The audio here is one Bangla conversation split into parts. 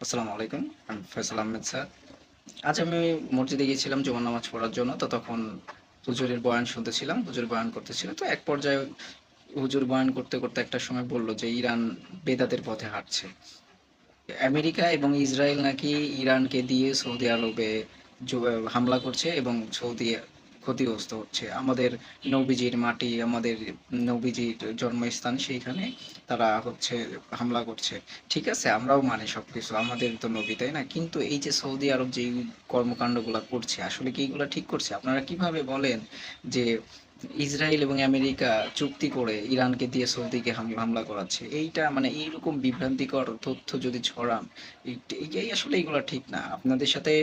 আসসালামু আলাইকুম। আমি ফয়সাল আহমেদ স্যার। আজ আমি মসজিদে গিয়েছিলাম জুমার নামাজ পড়ার জন্য। তো তখন হুজুরের বয়ান শুনতেছিলাম। হুজুর বয়ান করতেছিল। তো এক পর্যায়ে হুজুর বয়ান করতে, করতে একটা সময় বলল যে ইরান বেদাতের পথে হাঁটছে। আমেরিকা এবং ইসরায়েল নাকি ইরানকে দিয়ে সৌদি আরবে হামলা করছে এবং সৌদি ক্ষতিগ্রস্ত হচ্ছে। আমাদের নবীজির মাটি, আমাদের নবীজির জন্মস্থান, সেইখানে তারা হচ্ছে হামলা করছে। ঠিক আছে, আমরাও মানি সবকিছু, আমাদের তো নবী, তাই না? কিন্তু এই যে সৌদি আরব যে কর্মকাণ্ডগুলো করছে, আসলে কি এগুলা ঠিক করছে? আপনারা কিভাবে বলেন যে ইসরায়েল এবং আমেরিকা চুক্তি করে ইরানকে দিয়ে সৌদিকে হামলা করাচ্ছে? এইটা মানে এইরকম বিভ্রান্তিকর তথ্য যদি ছড়ান, এই আসলে এগুলো ঠিক না। আপনাদের সাথে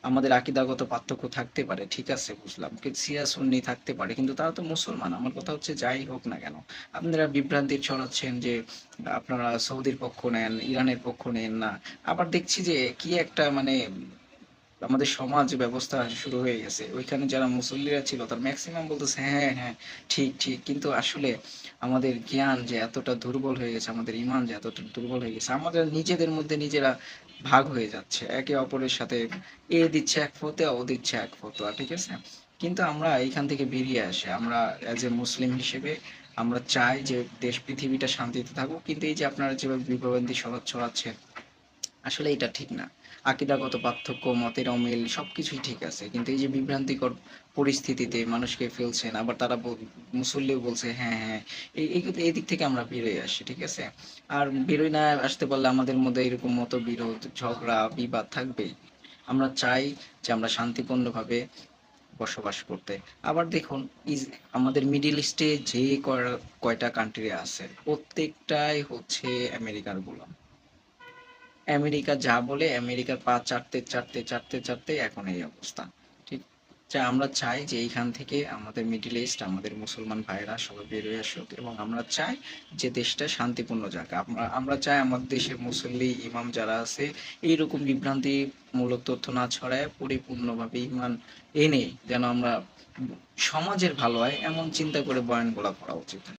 আমাদের আকীদাগত পার্থক্য থাকতে পারে, ঠিক আছে, বুঝলাম, কিন্তু শিয়া সুন্নি থাকতে পারে, কিন্তু তারা তো মুসলমান। আমার কথা হচ্ছে যাই হোক না কেন, আপনারা বিভ্রান্তি ছড়াচ্ছেন যে আপনারা সৌদির পক্ষ নেন, ইরানের পক্ষ নেন না। আবার দেখছি যে কি একটা মানে আমাদের সমাজ ব্যবস্থা শুরু হয়ে গেছে। ওইখানে যারা মুসল্লিরা ছিল তার ম্যাক্সিমাম বলতেছে হ্যাঁ, হ্যাঁ, ঠিক, ঠিক। কিন্তু আসলে আমাদের জ্ঞান যে এতটা দুর্বল হয়ে গেছে, আমাদের ঈমান যে এতটা দুর্বল হয়ে গেছে, আমাদের নিজেদের মধ্যে নিজেরা ভাগ হয়ে যাচ্ছে। একে অপরের সাথে এ দিচ্ছে এক ফতোয়া, ও দিচ্ছে এক ফতোয়া, ঠিক আছে? কিন্তু আমরা এইখান থেকে বেরিয়ে আসি। আমরা অ্যাজ এ মুসলিম হিসেবে আমরা চাই যে দেশ পৃথিবীটা শান্তিতে থাকুক। কিন্তু এই যে আপনারা যেভাবে বিভ্রান্তি ছড়াচ্ছেন, আসলে এটা ঠিক না। আকিদাগত পার্থক্য, মতের অমিল সবকিছুই ঠিক আছে। কিন্তু এই যে বিভ্রান্তিকর পরিস্থিতিতে মানুষকে ফেলছেন, আবার তারা মুসল্লিও বলছে হ্যাঁ, হ্যাঁ। এই দিক থেকে আমরা বেরোয় আসি, ঠিক আছে? আর বেরোয় না আসতে পারলে আমাদের মধ্যে এরকম মতবিরোধ, ঝগড়া, বিবাদ থাকবেই। আমরা চাই যে আমরা শান্তিপূর্ণভাবে বসবাস করতে। আবার দেখুন, ইস আমাদের মিডল ইস্টে যে কয়টা কান্ট্রি আছে, প্রত্যেকটাই হচ্ছে আমেরিকার গোলাম। আমেরিকা যা বলে আমেরিকার পা চাটতে চাটতে চাটতে চাটতে এখন এই অবস্থা। ঠিক, যা আমরা চাই যে এইখান থেকে আমাদের মিডল ইস্ট, আমাদের মুসলমান ভাইরা সবাই বেরোয় আসুক, এবং আমরা চাই যে দেশটা শান্তিপূর্ণ যাক। আমরা চাই আমাদের দেশের মুসল্লি ইমাম যারা আছে এইরকম বিভ্রান্তিমূলক তথ্য না ছড়ায় পরিপূর্ণভাবে ইমান এনে যেন আমরা সমাজের ভালো হয় এমন চিন্তা করে বয়ানগুলা করা উচিত।